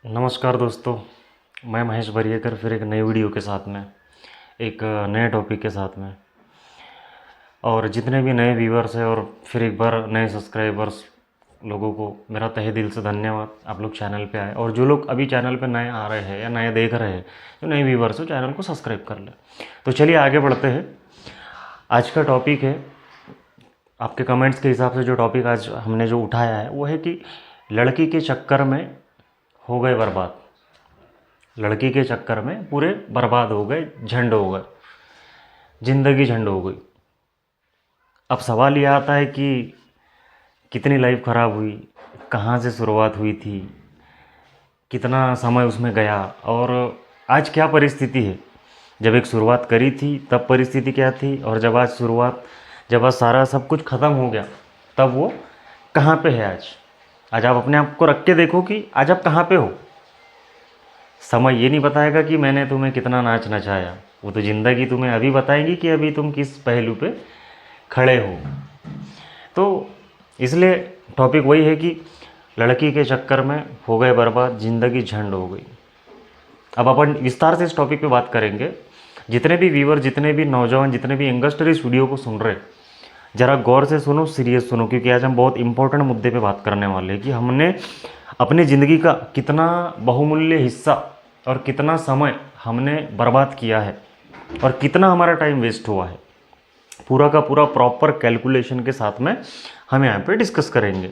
नमस्कार दोस्तों, मैं महेश बरिएकर फिर एक नई वीडियो के साथ में एक नए टॉपिक के साथ में। और जितने भी नए व्यूअर्स हैं और फिर एक बार नए सब्सक्राइबर्स लोगों को मेरा तहे दिल से धन्यवाद। आप लोग चैनल पे आए और जो लोग अभी चैनल पे नए आ रहे हैं या नए देख रहे हैं, जो नए व्यूअर्स हो, चैनल को सब्सक्राइब कर लें। तो चलिए आगे बढ़ते हैं। आज का टॉपिक है, आपके कमेंट्स के हिसाब से जो टॉपिक आज हमने जो उठाया है वो है कि लड़की के चक्कर में हो गए बर्बाद। लड़की के चक्कर में पूरे बर्बाद हो गए, झंड हो गए, ज़िंदगी झंड हो गई। अब सवाल ये आता है कि कितनी लाइफ ख़राब हुई, कहाँ से शुरुआत हुई थी, कितना समय उसमें गया और आज क्या परिस्थिति है। जब एक शुरुआत करी थी तब परिस्थिति क्या थी, और जब आज सारा सब कुछ ख़त्म हो गया तब वो कहाँ पे है आज। आज आप अपने आप को रख के देखो कि आज आप कहाँ पे हो। समय ये नहीं बताएगा कि मैंने तुम्हें कितना नाच नचाया, वो तो ज़िंदगी तुम्हें अभी बताएगी कि अभी तुम किस पहलू पे खड़े हो। तो इसलिए टॉपिक वही है कि लड़की के चक्कर में हो गए बर्बाद, ज़िंदगी झंड हो गई। अब अपन विस्तार से इस टॉपिक पे बात करेंगे। जितने भी व्यूअर, जितने भी नौजवान, जितने भी यंगस्टर इस वीडियो को सुन रहे, ज़रा गौर से सुनो, सीरियस सुनो, क्योंकि आज हम बहुत इंपॉर्टेंट मुद्दे पे बात करने वाले हैं कि हमने अपनी ज़िंदगी का कितना बहुमूल्य हिस्सा और कितना समय हमने बर्बाद किया है और कितना हमारा टाइम वेस्ट हुआ है। पूरा का पूरा प्रॉपर कैलकुलेशन के साथ में हम यहाँ पे डिस्कस करेंगे।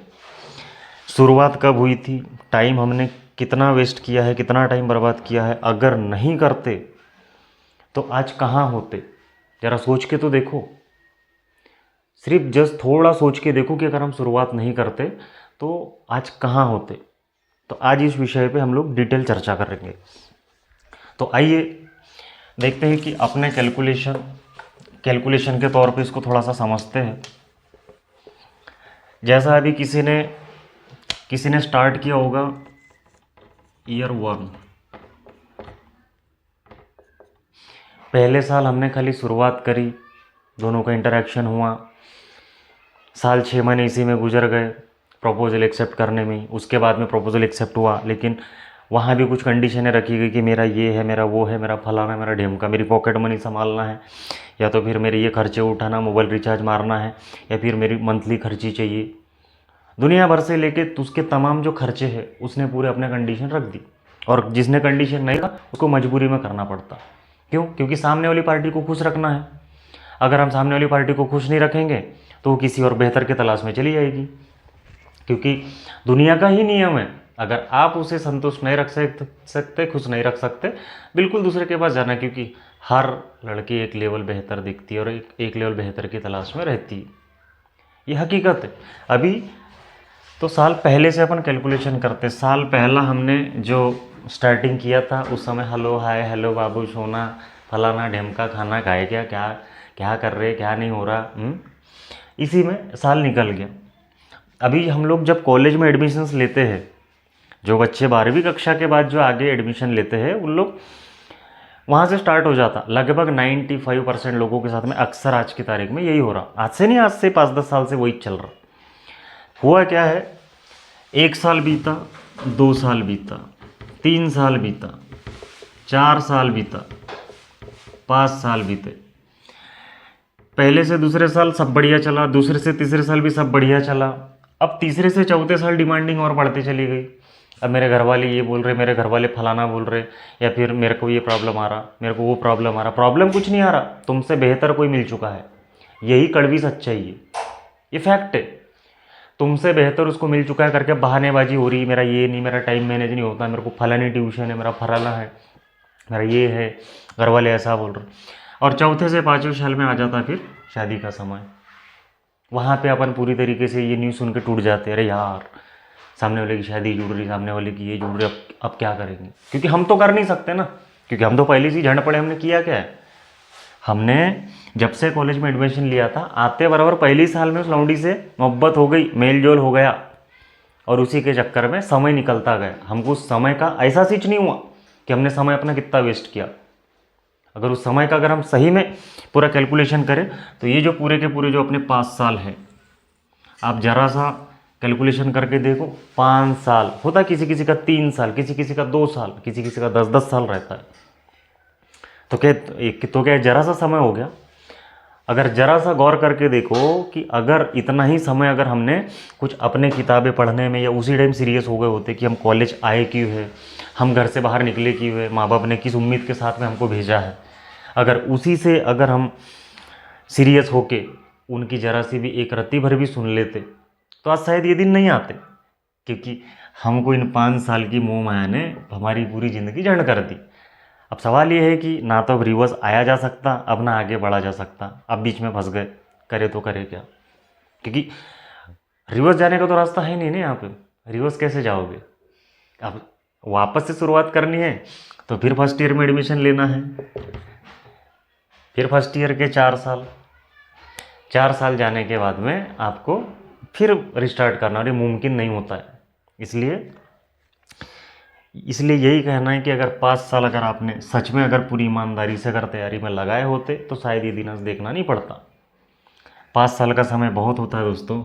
शुरुआत कब हुई थी, टाइम हमने कितना वेस्ट किया है, कितना टाइम बर्बाद किया है, अगर नहीं करते तो आज कहाँ होते। ज़रा सोच के तो देखो, सिर्फ जस्ट थोड़ा सोच के देखो कि अगर हम शुरुआत नहीं करते तो आज कहाँ होते। तो आज इस विषय पे हम लोग डिटेल चर्चा करेंगे। तो आइए देखते हैं कि अपने कैलकुलेशन के तौर पे इसको थोड़ा सा समझते हैं। जैसा अभी किसी ने स्टार्ट किया होगा ईयर 1, पहले साल हमने खाली शुरुआत करी, दोनों का इंटरेक्शन हुआ, साल 6 महीने इसी में गुजर गए प्रपोजल एक्सेप्ट करने में। उसके बाद में प्रपोजल एक्सेप्ट हुआ, लेकिन वहाँ भी कुछ कंडीशनें रखी गई कि मेरा ये है, मेरा वो है, मेरा फलाना, मेरा ढेमका, मेरी पॉकेट मनी संभालना है, या तो फिर मेरे ये खर्चे उठाना, मोबाइल रिचार्ज मारना है, या फिर मेरी मंथली खर्ची चाहिए। दुनिया भर से लेके उसके तमाम जो खर्चे हैं उसने पूरे अपने कंडीशन रख दी। और जिसने कंडीशन नहीं रखा उसको मजबूरी में करना पड़ता। क्यों? क्योंकि सामने वाली पार्टी को खुश रखना है। अगर हम सामने वाली पार्टी को खुश नहीं रखेंगे तो वो किसी और बेहतर की तलाश में चली जाएगी। क्योंकि दुनिया का ही नियम है, अगर आप उसे संतुष्ट नहीं रख सकते, खुश नहीं रख सकते, बिल्कुल दूसरे के पास जाना। क्योंकि हर लड़की एक लेवल बेहतर दिखती है और एक लेवल बेहतर की तलाश में रहती है। ये हकीकत है। अभी तो साल पहले से अपन कैलकुलेशन करते। साल पहला हमने जो स्टार्टिंग किया था उस समय हेलो हाय, हेलो बाबू सोना, फलाना ढेमका, खाना खाए क्या, क्या क्या कर रहे, क्या नहीं हो रहा, इसी में साल निकल गया। अभी हम लोग जब कॉलेज में एडमिशन्स लेते हैं, जो बच्चे 12वीं कक्षा के बाद जो आगे एडमिशन लेते हैं उन लोग वहाँ से स्टार्ट हो जाता। लगभग 95% लोगों के साथ में अक्सर आज की तारीख में यही हो रहा। आज से नहीं, आज से 5-10 साल से वही चल रहा। हुआ क्या है, 1 साल बीता, 2 साल बीता, 3 साल बीता, 4 साल बीता, 5 साल बीते। पहले से दूसरे साल सब बढ़िया चला, दूसरे से तीसरे साल भी सब बढ़िया चला। अब तीसरे से चौथे साल डिमांडिंग और बढ़ती चली गई। अब मेरे घर वाले ये बोल रहे, मेरे घर वाले फलाना बोल रहे, या फिर मेरे को ये प्रॉब्लम आ रहा, मेरे को वो प्रॉब्लम आ रहा। प्रॉब्लम कुछ नहीं आ रहा, तुमसे बेहतर कोई मिल चुका है। यही कड़वी सच्चाई है, ये फैक्ट है। तुमसे बेहतर उसको मिल चुका है करके बहानेबाजी हो रही, मेरा ये नहीं, मेरा टाइम मैनेज नहीं होता, मेरे को फलानी ट्यूशन है, मेरा फलाना है, मेरा ये है, घर वाले ऐसा बोल रहे। और चौथे से 5वें साल में आ जाता फिर शादी का समय। वहाँ पे अपन पूरी तरीके से ये न्यूज़ सुन के टूट जाते हैं, अरे यार सामने वाले की शादी जुड़ रही, सामने वाले की ये जुड़ रही, अब क्या करेंगे। क्योंकि हम तो कर नहीं सकते ना, क्योंकि हम तो पहले से झंड पड़े। हमने किया क्या है, हमने जब से कॉलेज में एडमिशन लिया था, आते बराबर पहले साल में उस लौंडी से मोहब्बत हो गई, मेल जोल हो गया, और उसी के चक्कर में समय निकलता गया। हमको उस समय का ऐसा सीच नहीं हुआ कि हमने समय अपना कितना वेस्ट किया। अगर उस समय का अगर हम सही में पूरा कैलकुलेशन करें तो ये जो पूरे के पूरे जो अपने 5 साल हैं, आप ज़रा सा कैलकुलेशन करके देखो, 5 साल होता, किसी किसी का 3 साल, किसी किसी का 2 साल, किसी किसी का 10-10 साल रहता है। तो क्या जरा सा समय हो गया। अगर जरा सा गौर करके देखो कि अगर इतना ही समय अगर हमने कुछ अपने किताबें पढ़ने में या उसी टाइम सीरियस हो गए होते कि हम कॉलेज आए क्यों है, हम घर से बाहर निकले क्यों है, माँ बाप ने किस उम्मीद के साथ में हमको भेजा है, अगर उसी से अगर हम सीरियस होके उनकी जरा सी भी एक रत्ती भर भी सुन लेते तो आज शायद ये दिन नहीं आते। क्योंकि हमको इन 5 साल की मोह माया ने हमारी पूरी ज़िंदगी झंड कर दी। अब सवाल ये है कि ना तो अब रिवर्स आया जा सकता, अब ना आगे बढ़ा जा सकता, अब बीच में फंस गए, करे तो करे क्या। क्योंकि रिवर्स जाने का तो रास्ता है नहीं ना यहाँ पे, रिवर्स कैसे जाओगे। अब वापस से शुरुआत करनी है तो फिर फर्स्ट ईयर में एडमिशन लेना है, फिर फर्स्ट ईयर के 4 साल जाने के बाद में आपको फिर रिस्टार्ट करना, और ये मुमकिन नहीं होता है। इसलिए यही कहना है कि अगर 5 साल अगर आपने सच में अगर पूरी ईमानदारी से अगर तैयारी में लगाए होते तो शायद ये दिन आज देखना नहीं पड़ता। 5 साल का समय बहुत होता है दोस्तों,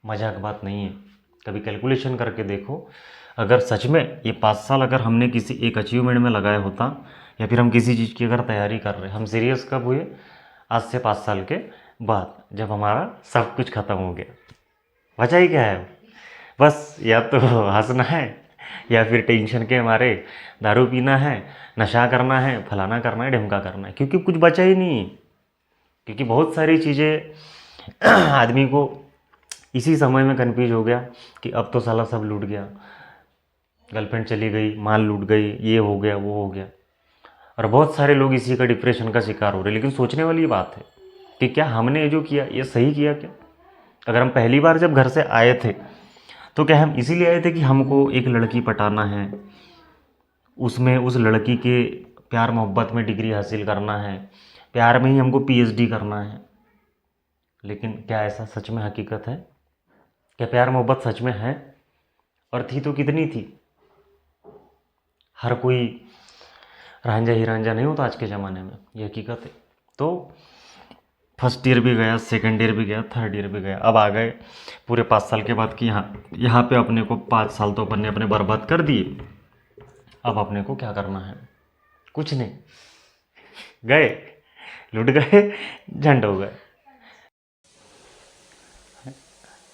मजाक बात नहीं है। कभी कैलकुलेशन करके देखो, अगर सच में ये 5 साल अगर हमने किसी एक अचीवमेंट में लगाया होता, या फिर हम किसी चीज़ की अगर तैयारी कर रहे हैं, हम सीरियस कब हुए, आज से 5 साल के बाद, जब हमारा सब कुछ ख़त्म हो गया। वजह ही क्या है, बस या तो हंसना है या फिर टेंशन के मारे दारू पीना है, नशा करना है, फलाना करना है, ढिमका करना है, क्योंकि कुछ बचा ही नहीं है। क्योंकि बहुत सारी चीज़ें आदमी को इसी समय में कन्फ्यूज हो गया कि अब तो साला सब लूट गया, गर्लफ्रेंड चली गई, माल लूट गई, ये हो गया वो हो गया, और बहुत सारे लोग इसी का डिप्रेशन का शिकार हो रहे। लेकिन सोचने वाली बात है कि क्या हमने ये जो किया ये सही किया क्या। अगर हम पहली बार जब घर से आए थे तो क्या हम इसीलिए आए थे कि हमको एक लड़की पटाना है, उसमें उस लड़की के प्यार मोहब्बत में डिग्री हासिल करना है, प्यार में ही हमको पीएचडी करना है। लेकिन क्या ऐसा सच में हकीकत है, क्या प्यार मोहब्बत सच में है, और थी तो कितनी थी। हर कोई रांझा ही रांझा नहीं होता आज के ज़माने में, ये हकीकत है। तो फर्स्ट ईयर भी गया, सेकंड ईयर भी गया, थर्ड ईयर भी गया, अब आ गए पूरे 5 साल के बाद कि यहाँ पे अपने को 5 साल तो अपन ने अपने बर्बाद कर दिए। अब अपने को क्या करना है, कुछ नहीं, गए, लुट गए, झंड हो गए।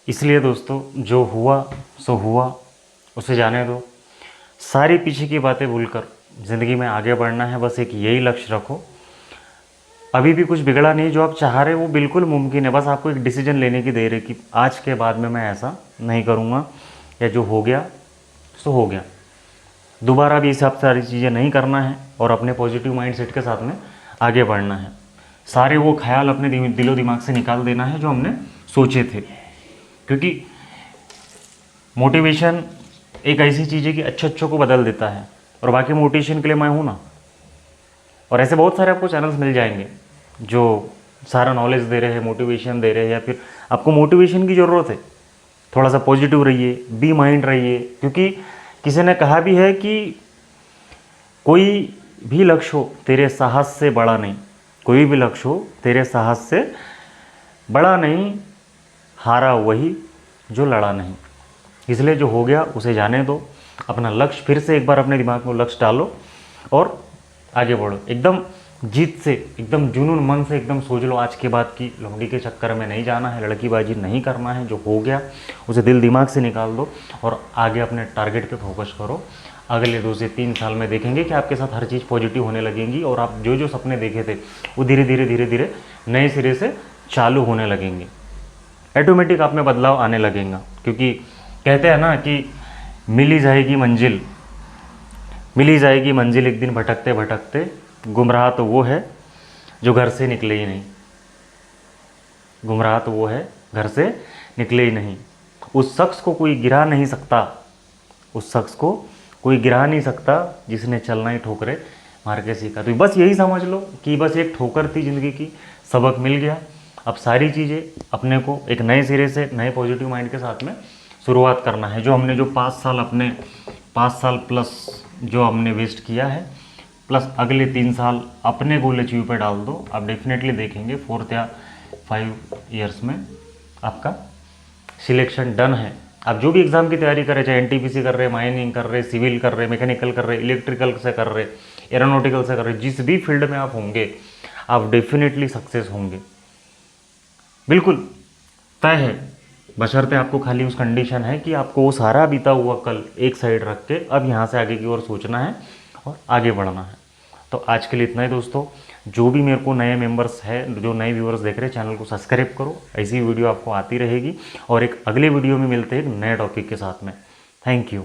इसलिए दोस्तों जो हुआ सो हुआ, उसे जाने दो, सारी पीछे की बातें भूलकर ज़िंदगी में आगे बढ़ना है। बस एक यही लक्ष्य रखो, अभी भी कुछ बिगड़ा नहीं, जो आप चाह रहे हो वो बिल्कुल मुमकिन है। बस आपको एक डिसीजन लेने की देर है कि आज के बाद में मैं ऐसा नहीं करूँगा, या जो हो गया सो हो गया, दोबारा भी ये सब सारी चीज़ें नहीं करना है, और अपने पॉजिटिव माइंडसेट के साथ में आगे बढ़ना है। सारे वो ख्याल अपने दिलो दिमाग से निकाल देना है जो हमने सोचे थे। क्योंकि मोटिवेशन एक ऐसी चीज़ है कि अच्छों को बदल देता है, और बाकी मोटिवेशन के लिए मैं हूँ ना। और ऐसे बहुत सारे आपको चैनल्स मिल जाएंगे जो सारा नॉलेज दे रहे हैं, मोटिवेशन दे रहे हैं, या फिर आपको मोटिवेशन की ज़रूरत है, थोड़ा सा पॉजिटिव रहिए, बी माइंड रहिए। क्योंकि किसी ने कहा भी है कि कोई भी लक्ष्य हो तेरे साहस से बड़ा नहीं, कोई भी लक्ष्य हो तेरे साहस से बड़ा नहीं, हारा वही जो लड़ा नहीं। इसलिए जो हो गया उसे जाने दो, अपना लक्ष्य फिर से एक बार अपने दिमाग में लक्ष्य डालो और आगे बढ़ो। एकदम जीत से, एकदम जुनून मन से एकदम सोच लो, आज के बाद की लौंडी के चक्कर में नहीं जाना है, लड़कीबाजी नहीं करना है। जो हो गया उसे दिल दिमाग से निकाल दो और आगे अपने टारगेट पे फोकस करो। अगले 2 से 3 साल में देखेंगे कि आपके साथ हर चीज़ पॉजिटिव होने लगेंगी, और आप जो जो सपने देखे थे वो धीरे धीरे नए सिरे से चालू होने लगेंगे। ऑटोमेटिक आप में बदलाव आने लगेगा। क्योंकि कहते हैं ना कि मिल ही जाएगी मंजिल एक दिन भटकते भटकते। गुमराह तो वो है जो घर से निकले ही नहीं, गुमराह तो वो है घर से निकले ही नहीं। उस शख्स को कोई गिरा नहीं सकता, उस शख्स को कोई गिरा नहीं सकता जिसने चलना ही ठोकरे मार के सीखा। तो बस यही समझ लो कि बस एक ठोकर थी ज़िंदगी की, सबक मिल गया। अब सारी चीज़ें अपने को एक नए सिरे से, नए पॉजिटिव माइंड के साथ में शुरुआत करना है। जो हमने जो 5 साल प्लस जो हमने वेस्ट किया है, प्लस अगले 3 साल अपने गोल अचीव पे डाल दो। आप डेफिनेटली देखेंगे 4 या 5 ईयर्स में आपका सिलेक्शन डन है। आप जो भी एग्ज़ाम की तैयारी कर रहे, चाहे एनटीपीसी कर रहे, माइनिंग कर रहे, सिविल कर रहे, मैकेनिकल कर रहे, इलेक्ट्रिकल से कर रहे, एरोनॉटिकल से कर रहे, जिस भी फील्ड में आप होंगे आप डेफिनेटली सक्सेस होंगे, बिल्कुल तय है। बशर्ते आपको खाली उस कंडीशन है कि आपको वो सारा बीता हुआ कल एक साइड रख के अब यहाँ से आगे की ओर सोचना है और आगे बढ़ना है। तो आज के लिए इतना ही दोस्तों। जो भी मेरे को नए मेंबर्स है, जो नए व्यूअर्स देख रहे हैं, चैनल को सब्सक्राइब करो, ऐसी वीडियो आपको आती रहेगी। और एक अगले वीडियो में मिलते हैं एक नए टॉपिक के साथ में। Thank you.